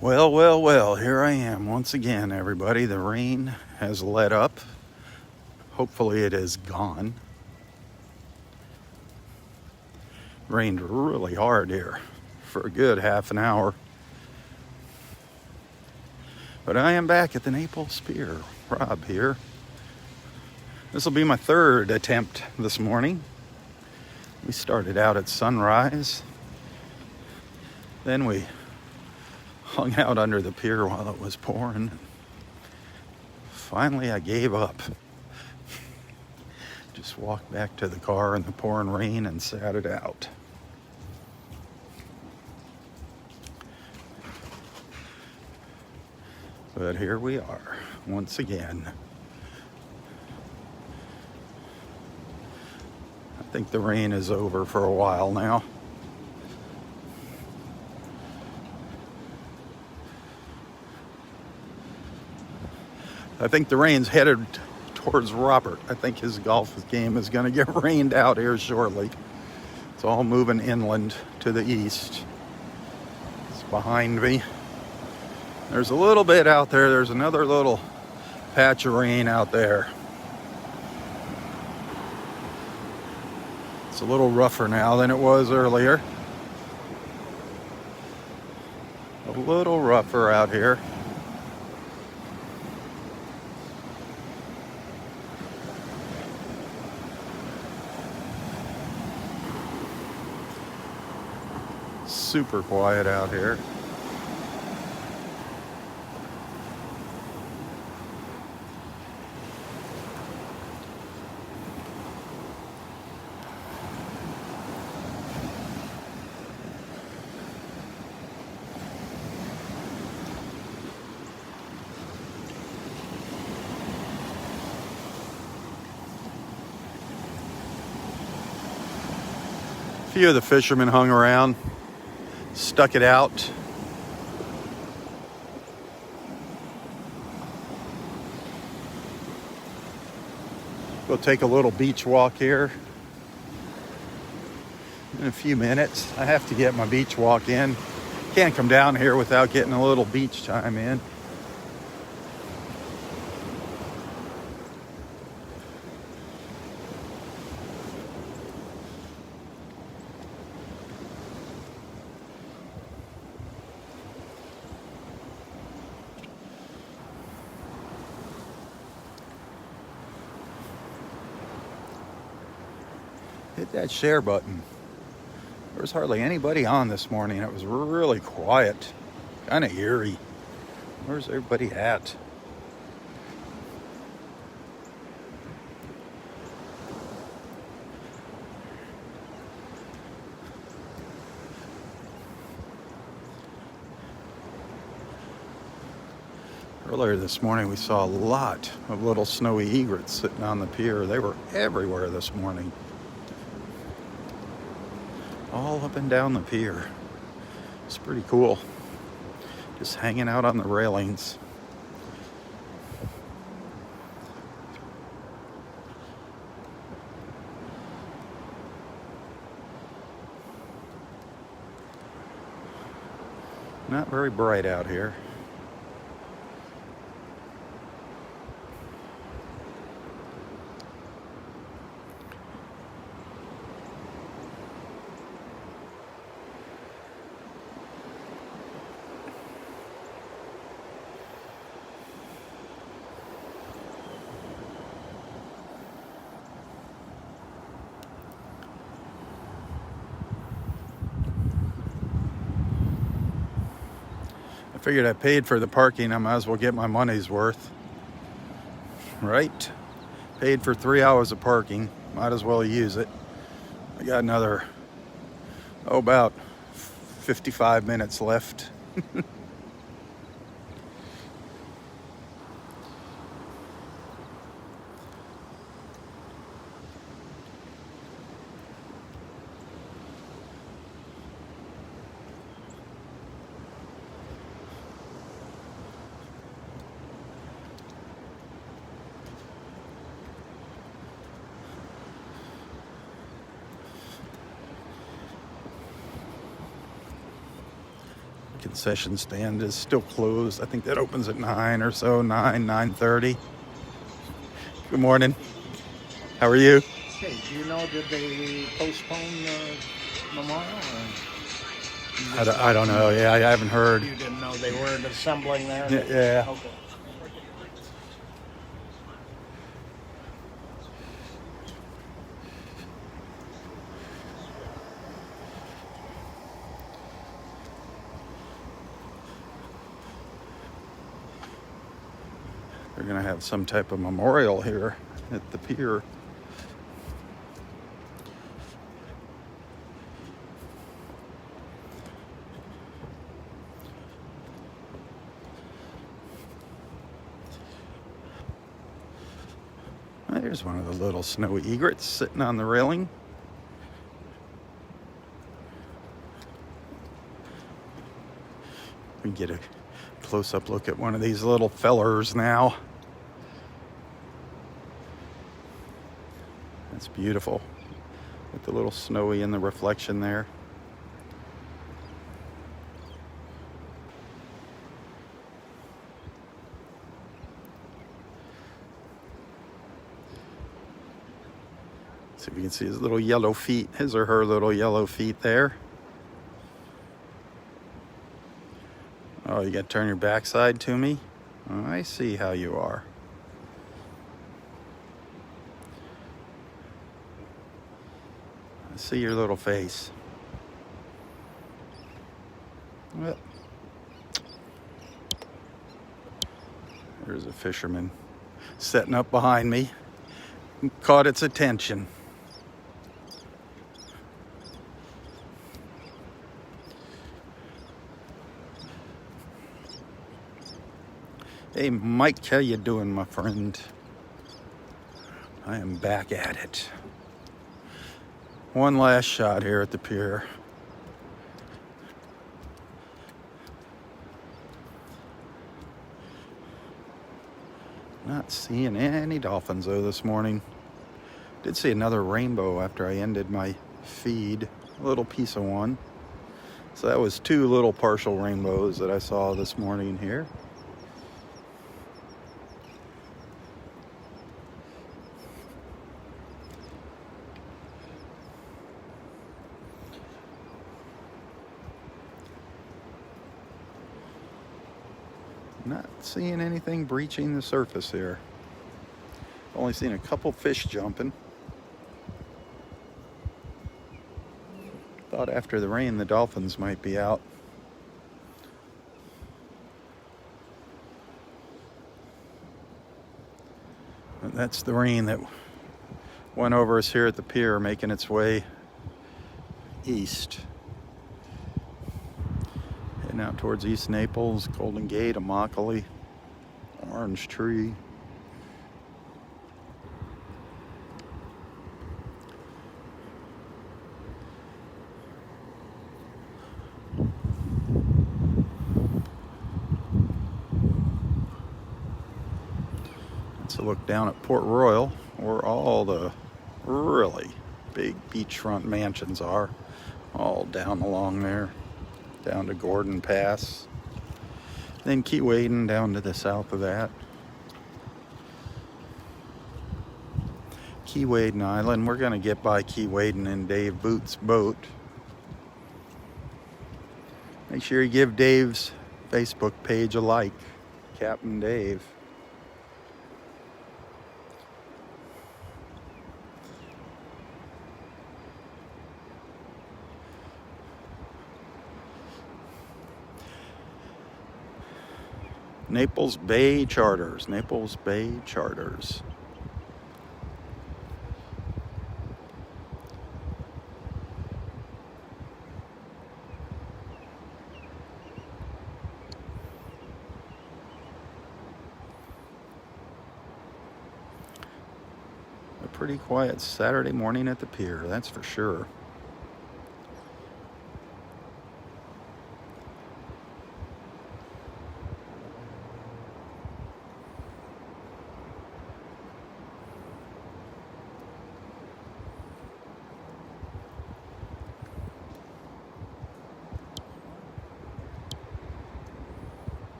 Well, well, well, here I am once again, everybody. The rain has let up. Hopefully it is gone. Rained really hard here for a good half an hour. But I am back at the Naples Pier. Robb here. This will be my third attempt this morning. We started out at sunrise. Then we hung out under the pier while it was pouring. Finally, I gave up. Just walked back to the car in the pouring rain and sat it out. But here we are, once again. I think the rain is over for a while now. I think the rain's headed towards Robert. I think his golf game is going to get rained out here shortly. It's all moving inland to the east. It's behind me. There's a little bit out there. There's another little patch of rain out there. It's a little rougher now than it was earlier. A little rougher out here. Super quiet out here. A few of the fishermen hung around, stuck it out. We'll take a little beach walk here in a few minutes. I have to get my beach walk in. Can't come down here without getting a little beach time in. Hit that share button. There was hardly anybody on this morning. It was really quiet, kind of eerie. Where's everybody at? Earlier this morning, we saw a lot of little snowy egrets sitting on the pier. They were everywhere this morning. All up and down the pier. It's pretty cool. Just hanging out on the railings. Not very bright out here. I figured I paid for the parking. I might as well get my money's worth. Right? Paid for 3 hours of parking. Might as well use it. I got another, about 55 minutes left. concession stand is still closed. I think that opens at 9 or so, 9:30. Good morning. How are you? Hey, do you know, did they postpone the memorial? I don't know. Yeah, I haven't heard. You didn't know they weren't assembling there? Yeah. Okay. They're going to have some type of memorial here at the pier. There's one of the little snowy egrets sitting on the railing. We get a close-up look at one of these little fellers now. That's beautiful, with the little snowy in the reflection there. See if you can see his little yellow feet, his or her little yellow feet there. Oh, you got to turn your backside to me? Oh, I see how you are. I see your little face. Well, there's a fisherman setting up behind me. Caught its attention. Hey Mike, how you doing, my friend? I am back at it. One last shot here at the pier. Not seeing any dolphins though this morning. Did see another rainbow after I ended my feed. A little piece of one. So that was 2 little partial rainbows that I saw this morning here. Not seeing anything breaching the surface here. Only seen a couple fish jumping. Thought after the rain the dolphins might be out. But that's the rain that went over us here at the pier, making its way east. Heading out towards East Naples, Golden Gate, Immokalee, Orange Tree. Let's look down at Port Royal, where all the really big beachfront mansions are, all down along there. Down to Gordon Pass, then Key Wading down to the south of that. Key Wading Island, we're going to get by Key Wading in Dave Boots' boat. Make sure you give Dave's Facebook page a like, Captain Dave. Naples Bay Charters, Naples Bay Charters. A pretty quiet Saturday morning at the pier, that's for sure.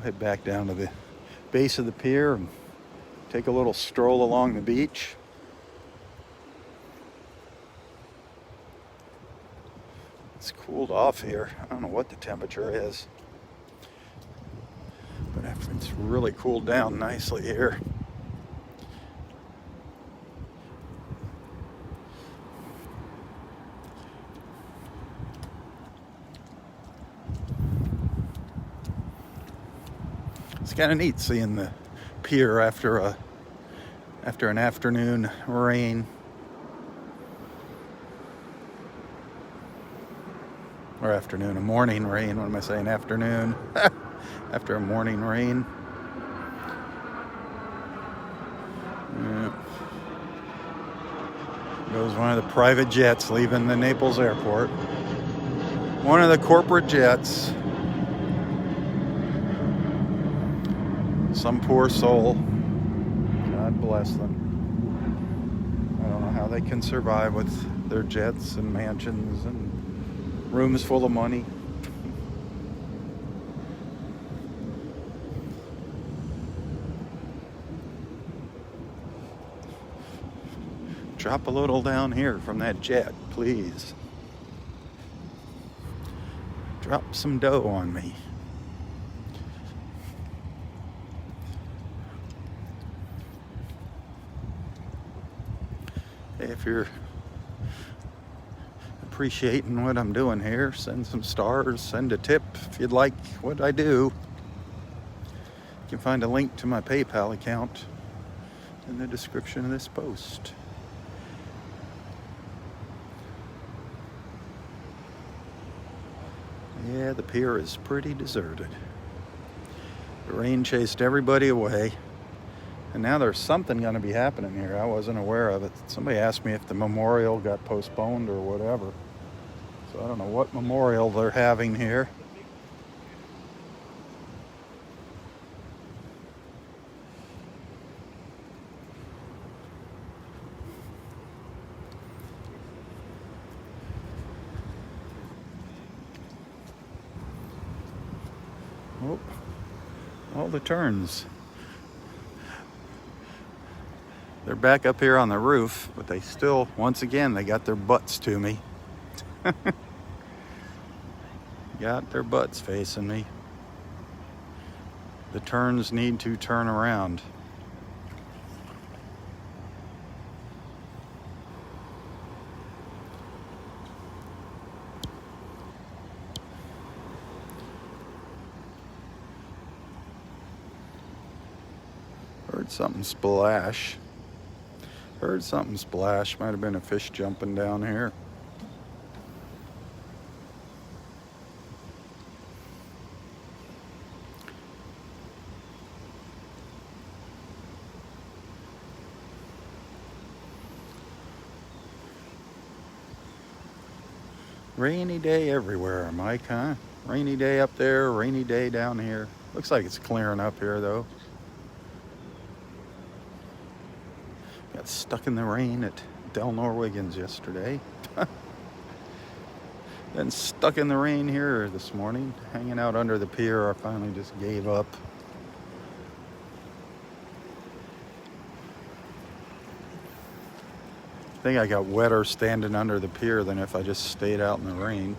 head back down to the base of the pier and take a little stroll along the beach. It's cooled off here. I don't know what the temperature is, but it's really cooled down nicely here. It's kind of neat seeing the pier after an afternoon rain. Or a morning rain. What am I saying? Afternoon. After a morning rain. Yeah. Goes one of the private jets leaving the Naples airport. One of the corporate jets. Some poor soul. God bless them. I don't know how they can survive with their jets and mansions and rooms full of money. Drop a little down here from that jet, please. Drop some dough on me. If you're appreciating what I'm doing here, send some stars, send a tip if you'd like what I do. You can find a link to my PayPal account in the description of this post. Yeah, the pier is pretty deserted. The rain chased everybody away. And now there's something going to be happening here. I wasn't aware of it. Somebody asked me if the memorial got postponed or whatever. So I don't know what memorial they're having here. Oh, all the turns. They're back up here on the roof, but they still, once again, they got their butts to me. Got their butts facing me. The turns need to turn around. Heard something splash. Heard something splash. Might have been a fish jumping down here. Rainy day everywhere, Mike, huh? Rainy day up there, rainy day down here. Looks like it's clearing up here, though. Got stuck in the rain at Del Norwigans yesterday. Then stuck in the rain here this morning. Hanging out under the pier, I finally just gave up. I think I got wetter standing under the pier than if I just stayed out in the rain.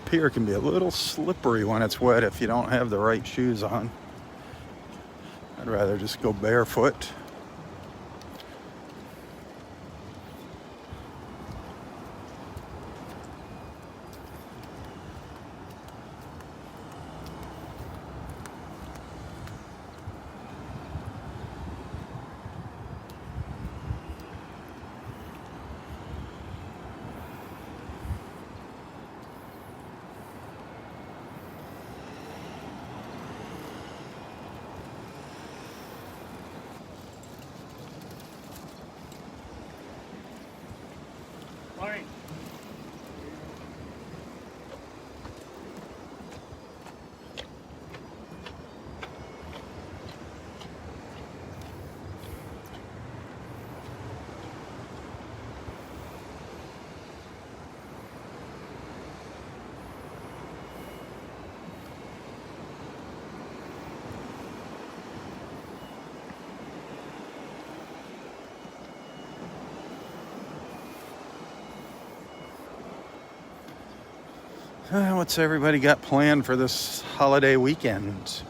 Pier can be a little slippery when it's wet if you don't have the right shoes on. I'd rather just go barefoot. morning. What's everybody got planned for this holiday weekend?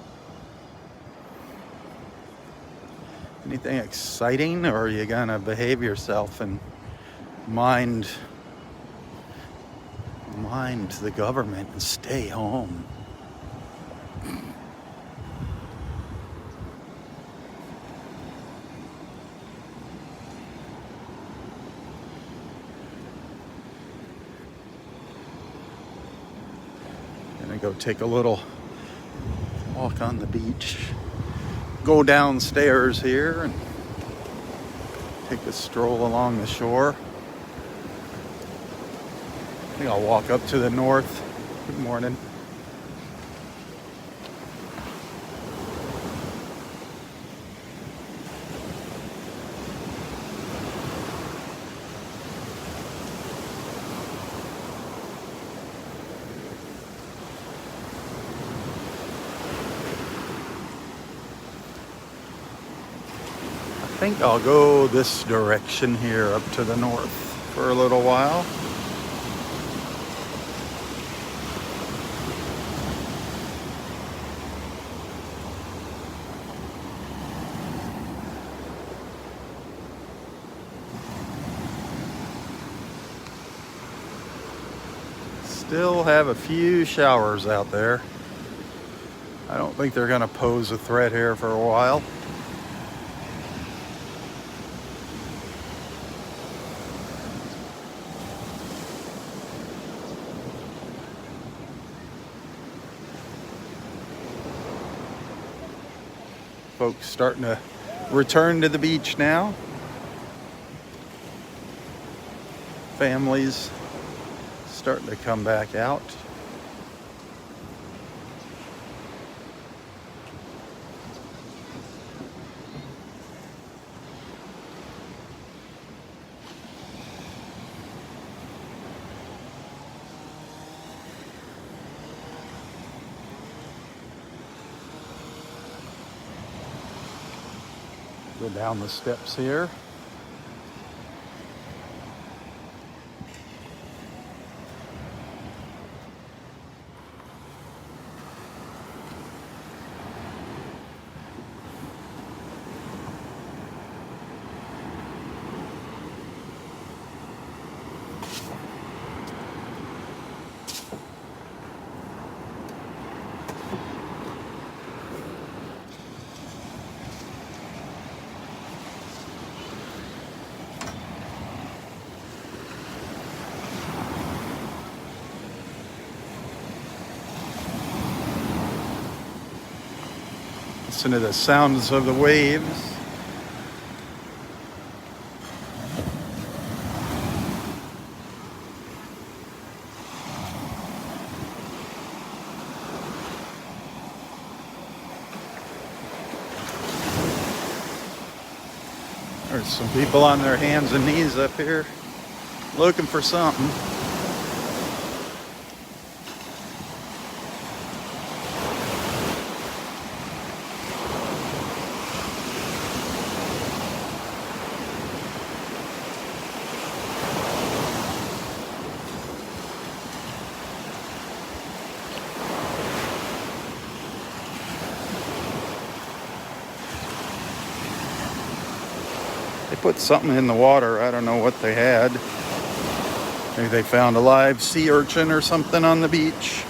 Anything exciting, or are you gonna behave yourself and mind the government and stay home? Gonna go take a little walk on the beach. Go downstairs here and take a stroll along the shore. I think I'll walk up to the north. Good morning. I think I'll go this direction here up to the north for a little while. Still have a few showers out there. I don't think they're going to pose a threat here for a while. Folks starting to return to the beach now. Families starting to come back out. Go down the steps here. Listen to the sounds of the waves. There's some people on their hands and knees up here looking for something. They put something in the water. I don't know what they had. Maybe they found a live sea urchin or something on the beach.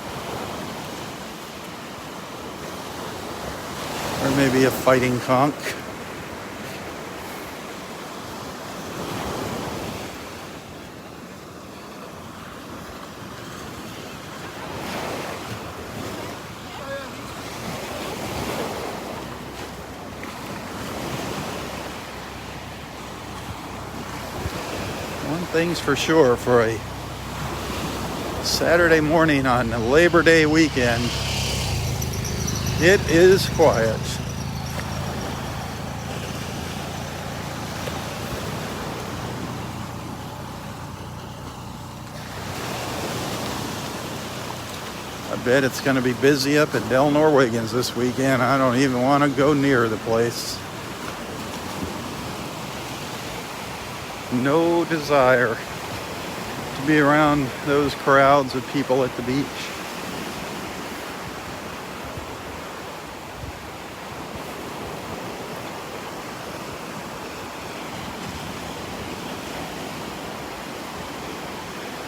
Or maybe a fighting conch. One thing's for sure, for a Saturday morning on a Labor Day weekend, it is quiet. I bet it's going to be busy up at Del Norwegians this weekend. I don't even want to go near the place. No desire to be around those crowds of people at the beach.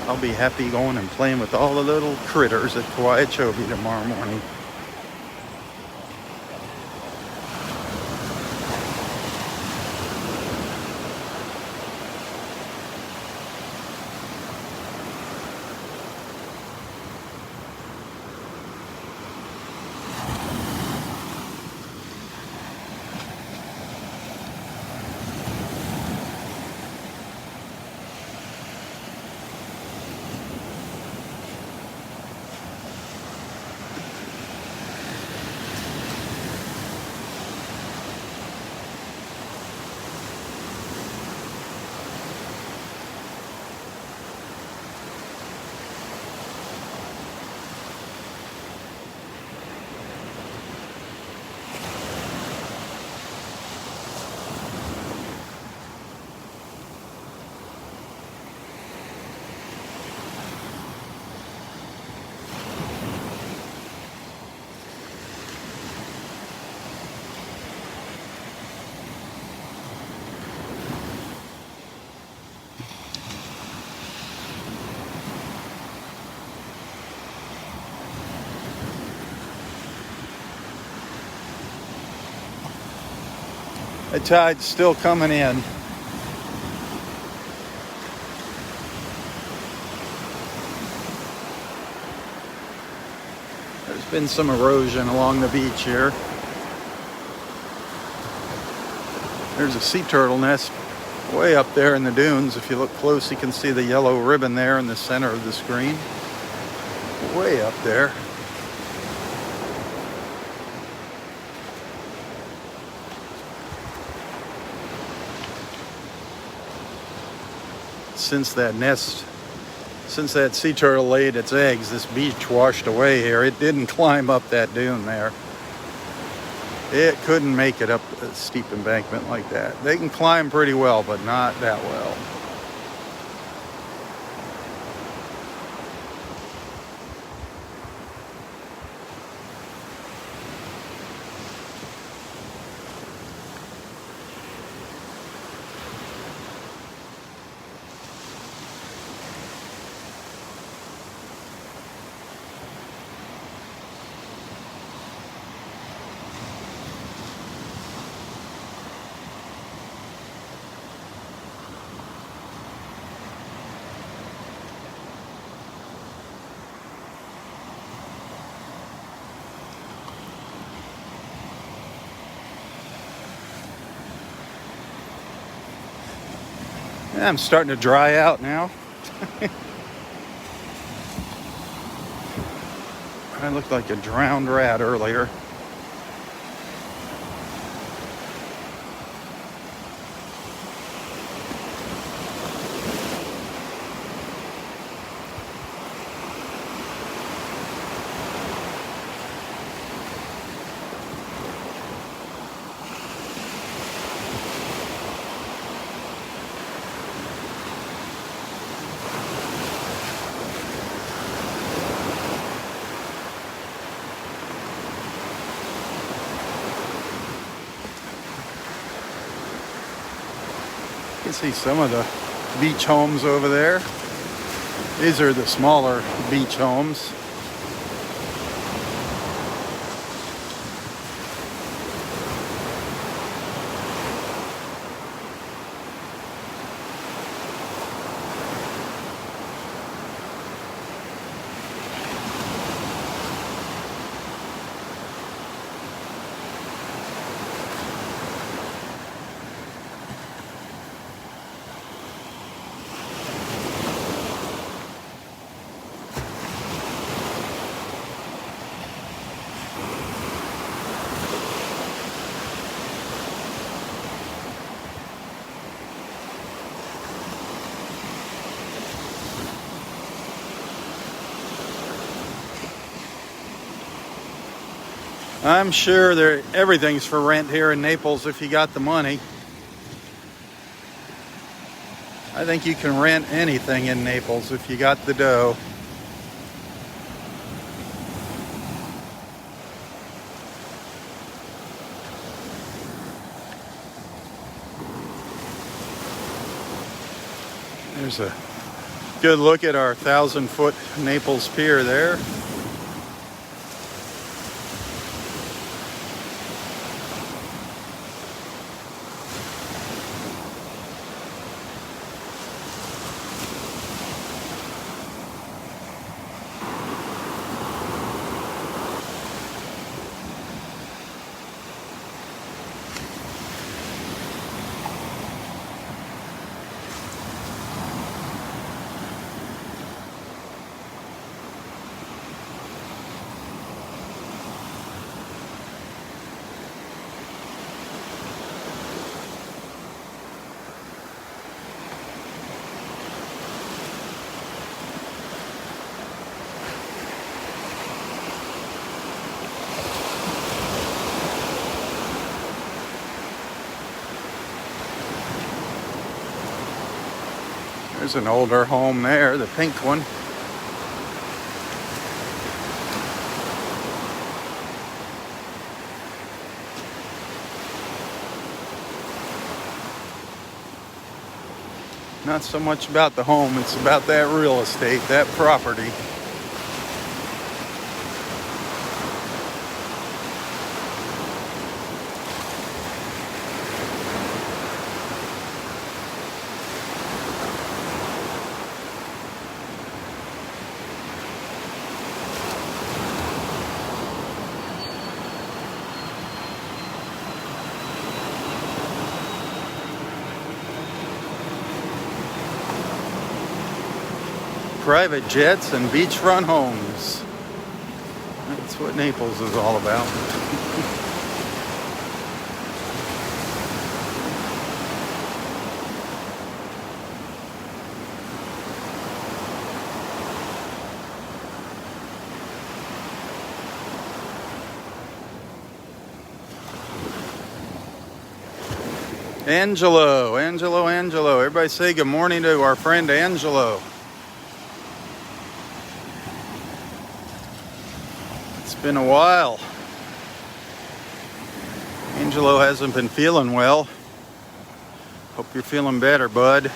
I'll be happy going and playing with all the little critters at Kauai Chobe tomorrow morning. The tide's still coming in. There's been some erosion along the beach here. There's a sea turtle nest way up there in the dunes. If you look close, you can see the yellow ribbon there in the center of the screen. Way up there. Since that sea turtle laid its eggs, this beach washed away here. It didn't climb up that dune there. It couldn't make it up a steep embankment like that. They can climb pretty well, but not that well. Yeah, I'm starting to dry out now. I looked like a drowned rat earlier. You can see some of the beach homes over there. These are the smaller beach homes. I'm sure everything's for rent here in Naples if you got the money. I think you can rent anything in Naples if you got the dough. There's a good look at our 1,000-foot Naples Pier there. There's an older home there, the pink one. Not so much about the home, it's about that real estate, that property. Private jets and beachfront homes. That's what Naples is all about. Angelo. Everybody say good morning to our friend Angelo. It's been a while. Angelo hasn't been feeling well. Hope you're feeling better, bud.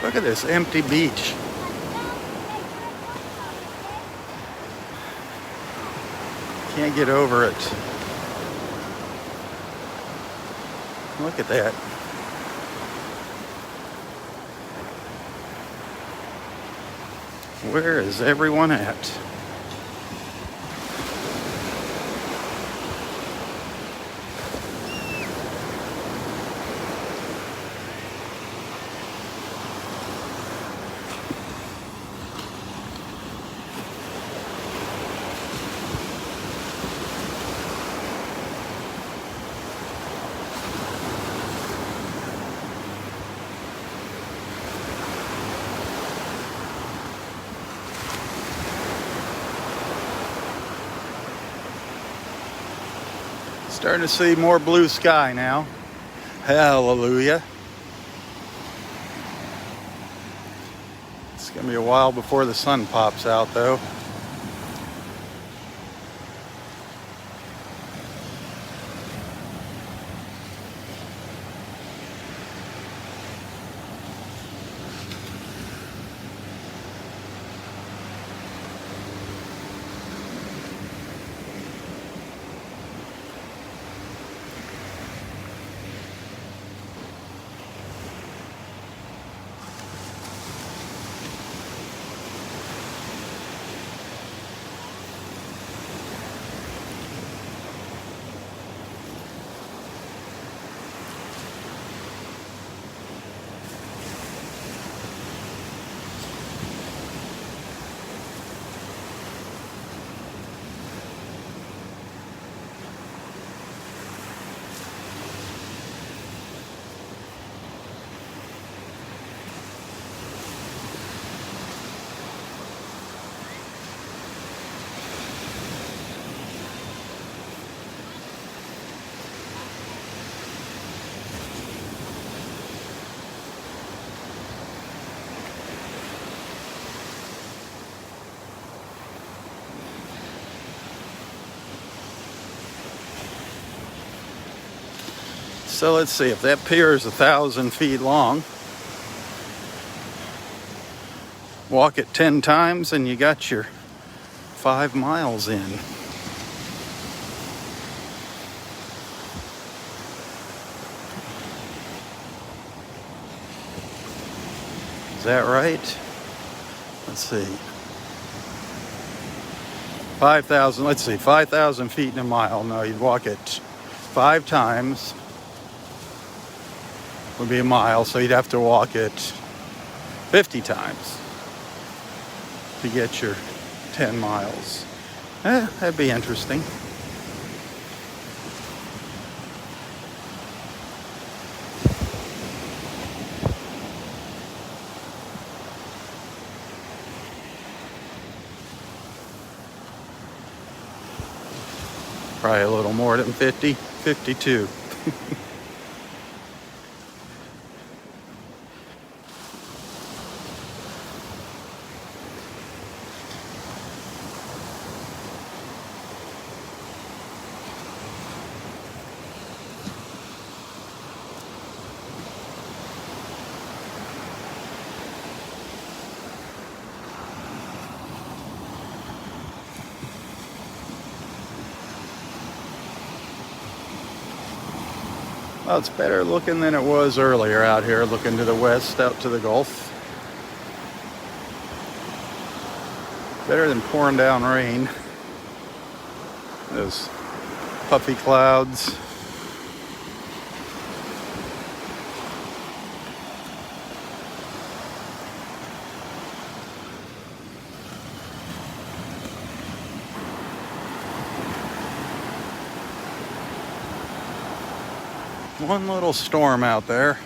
Look at this empty beach. Can't get over it. Look at that. Where is everyone at? Starting to see more blue sky now. Hallelujah. It's going to be a while before the sun pops out, though. So let's see, if that pier is 1,000 feet long, walk it 10 times and you got your 5 miles in. Is that right? Let's see. 5,000, let's see, 5,000 feet in a mile. No, you'd walk it 5 times. Would be a mile, so you'd have to walk it 50 times to get your 10 miles. That'd be interesting. Probably a little more than 50, 52. Well, it's better looking than it was earlier out here, looking to the west, out to the Gulf. Better than pouring down rain. Those puffy clouds. One little storm out there.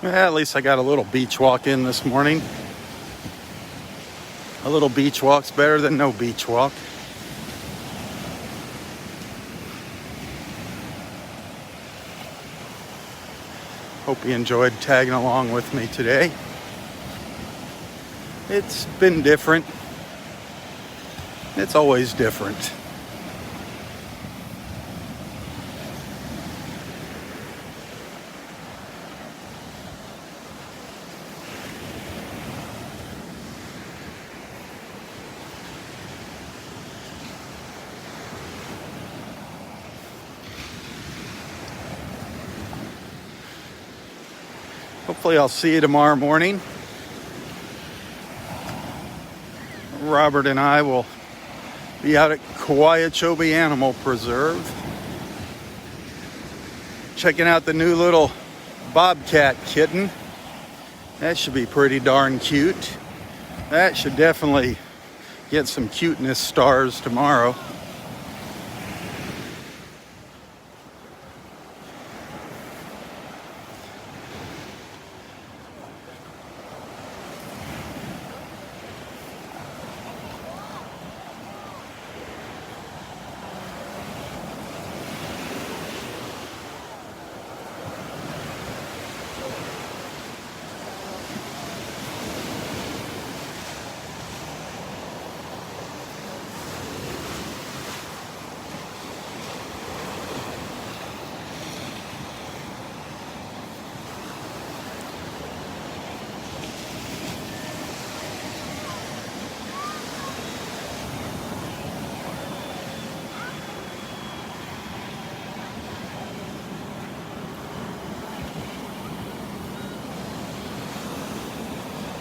At least I got a little beach walk in this morning. A little beach walk's better than no beach walk. Hope you enjoyed tagging along with me today. It's been different. It's always different. Hopefully I'll see you tomorrow morning. Robert and I will be out at Kauai Animal Preserve, checking out the new little bobcat kitten. That should be pretty darn cute. That should definitely get some cuteness stars tomorrow.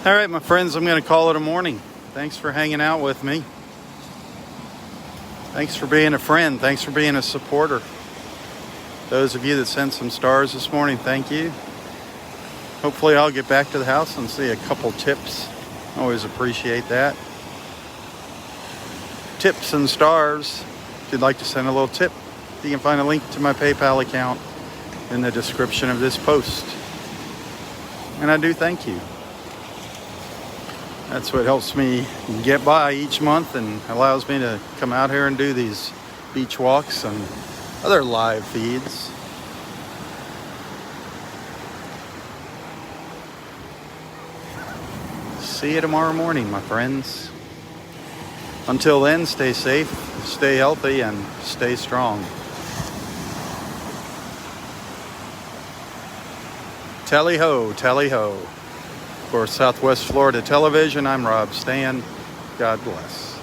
All right, my friends, I'm going to call it a morning. Thanks for hanging out with me. Thanks for being a friend. Thanks for being a supporter. Those of you that sent some stars this morning, thank you. Hopefully I'll get back to the house and see a couple tips. Always appreciate that. Tips and stars. If you'd like to send a little tip, you can find a link to my PayPal account in the description of this post. And I do thank you. That's what helps me get by each month and allows me to come out here and do these beach walks and other live feeds. See you tomorrow morning, my friends. Until then, stay safe, stay healthy, and stay strong. Tally ho, tally ho. For Southwest Florida Television, I'm Robb Stan. God bless.